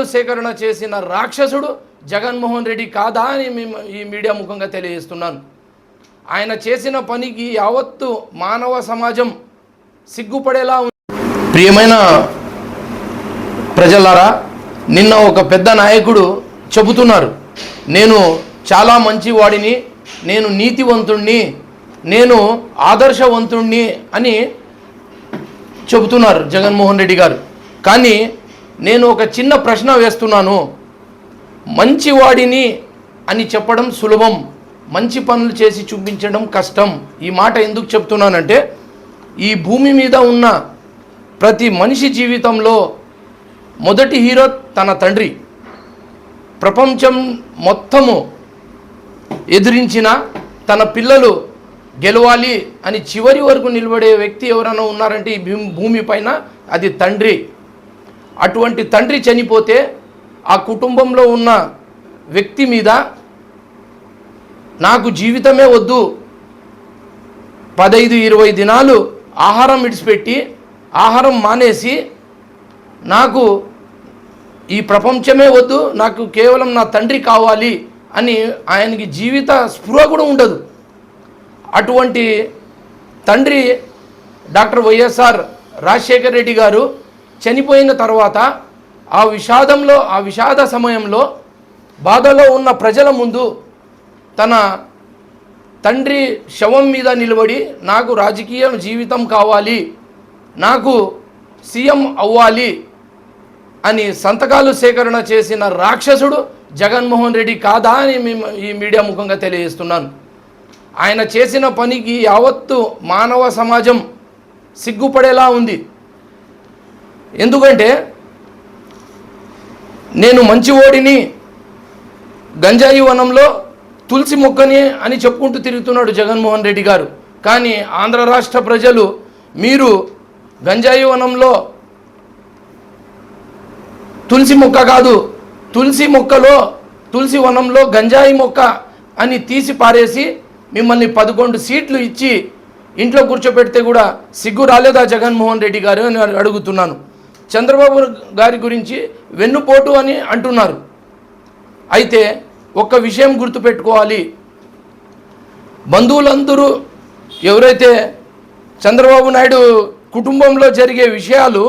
సంతకాలు సేకరణ చేసిన రాక్షసుడు జగన్మోహన్ రెడ్డి కాదా అని ఈ మీడియా ముఖంగా తెలియజేస్తున్నాను. ఆయన చేసిన పనికి యావత్తు మానవ సమాజం సిగ్గుపడేలా ఉంది. ప్రియమైన ప్రజలారా, నిన్న ఒక పెద్ద నాయకుడు చెబుతున్నారు, నేను చాలా మంచివాడిని, నేను నీతివంతుణ్ణి, నేను ఆదర్శవంతుణ్ణి అని చెబుతున్నారు జగన్మోహన్ రెడ్డి గారు. కానీ నేను ఒక చిన్న ప్రశ్న వేస్తున్నాను. మంచివాడిని అని చెప్పడం సులభం, మంచి పనులు చేసి చూపించడం కష్టం. ఈ మాట ఎందుకు చెప్తున్నానంటే, ఈ భూమి మీద ఉన్న ప్రతి మనిషి జీవితంలో మొదటి హీరో తన తండ్రి. ప్రపంచం మొత్తము ఎదిరించిన తన పిల్లలు గెలవాలి అని చివరి వరకు నిలబడే వ్యక్తి ఎవరైనా ఉన్నారంటే ఈ భూమి పైన అది తండ్రి. అటువంటి తండ్రి చనిపోతే ఆ కుటుంబంలో ఉన్న వ్యక్తి మీద నాకు జీవితమే వద్దు, 15-20 దినాలు ఆహారం విడిచిపెట్టి ఆహారం మానేసి నాకు ఈ ప్రపంచమే వద్దు, నాకు కేవలం నా తండ్రి కావాలి అని ఆయనకి జీవిత స్పృహ కూడా ఉండదు. అటువంటి తండ్రి డాక్టర్ వైఎస్ఆర్ రాజశేఖర్ రెడ్డి గారు చనిపోయిన తర్వాత ఆ విషాద సమయంలో బాధలో ఉన్న ప్రజల ముందు తన తండ్రి శవం మీద నిలబడి నాకు రాజకీయ జీవితం కావాలి, నాకు సీఎం అవ్వాలి అని సంతకాలు సేకరణ చేసిన రాక్షసుడు జగన్మోహన్ రెడ్డి కాదా అని ఈ మీడియా ముఖంగా తెలియజేస్తున్నాను. ఆయన చేసిన పనికి యావత్తు మానవ సమాజం సిగ్గుపడేలా ఉంది. ఎందుకంటే నేను మంచివాడిని, గంజాయి వనంలో తులసి మొక్కని అని చెప్పుకుంటూ తిరుగుతున్నాడు జగన్మోహన్ రెడ్డి గారు. కానీ ఆంధ్ర రాష్ట్ర ప్రజలు మీరు గంజాయి వనంలో తులసి మొక్క కాదు, తులసి వనంలో గంజాయి మొక్క అని తీసి పారేసి మిమ్మల్ని 11 సీట్లు ఇచ్చి ఇంట్లో కూర్చోబెడితే కూడా సిగ్గు రాలేదా జగన్మోహన్ రెడ్డి గారు అని అడుగుతున్నాను. చంద్రబాబు గారి గురించి వెన్నుపోటు అని అంటున్నారు. అయితే ఒక్క విషయం గుర్తుపెట్టుకోవాలి, బంధువులందరూ ఎవరైతే చంద్రబాబు నాయుడు కుటుంబంలో జరిగే విషయాలు,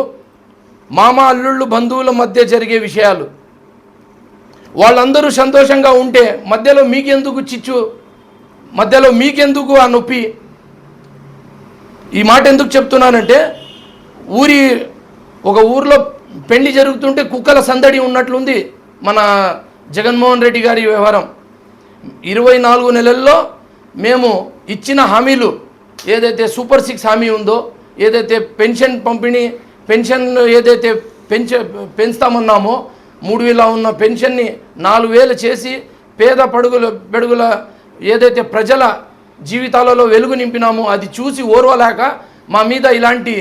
మామ అల్లుళ్ళు బంధువుల మధ్య జరిగే విషయాలు, వాళ్ళందరూ సంతోషంగా ఉంటే మధ్యలో మీకెందుకు చిచ్చు, మధ్యలో మీకెందుకు ఆ నొప్పి? ఈ మాట ఎందుకు చెప్తున్నానంటే, ఒక ఊరిలో పెళ్లి జరుగుతుంటే కుక్కల సందడి ఉన్నట్లుంది మన జగన్మోహన్ రెడ్డి గారి వ్యవహారం. 24 నెలల్లో మేము ఇచ్చిన హామీలు ఏదైతే సూపర్ 6 హామీ ఉందో, ఏదైతే పెన్షన్ పంపిణీ, పెన్షన్ ఏదైతే పెంచుతామన్నామో 3000 ఉన్న పెన్షన్ని 4000 చేసి పేద బడుగుల ఏదైతే ప్రజల జీవితాలలో వెలుగు నింపినామో అది చూసి ఓర్వలేక మా మీద ఇలాంటి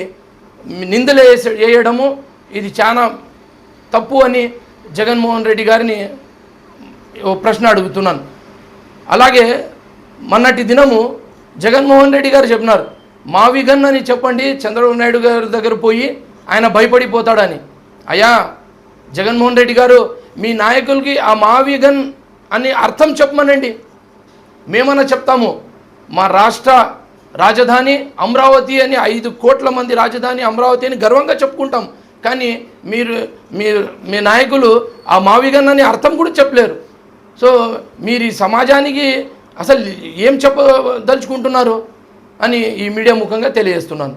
నిందలు వేయడము ఇది చాలా తప్పు అని జగన్మోహన్ రెడ్డి గారిని ప్రశ్న అడుగుతున్నాను. అలాగే మొన్నటి దినము జగన్మోహన్ రెడ్డి గారు చెప్పినారు, మావిగన్ అని చెప్పండి చంద్రబాబు నాయుడు గారి దగ్గర పోయి, ఆయన భయపడిపోతాడని. అయ్యా జగన్మోహన్ రెడ్డి గారు, మీ నాయకులకి ఆ మావిగన్ అని అర్థం చెప్పమనండి, మేమన్నా చెప్తాము. మా రాష్ట్ర రాజధాని అమరావతి అని 5 కోట్ల మంది రాజధాని అమరావతి అని గర్వంగా చెప్పుకుంటాం. కానీ మీ నాయకులు ఆ మావిగన్ అని అర్థం కూడా చెప్పలేరు. సో మీరు ఈ సమాజానికి అసలు ఏం చెప్పదలుచుకుంటున్నారు అని ఈ మీడియా ముఖంగా తెలియజేస్తున్నాను.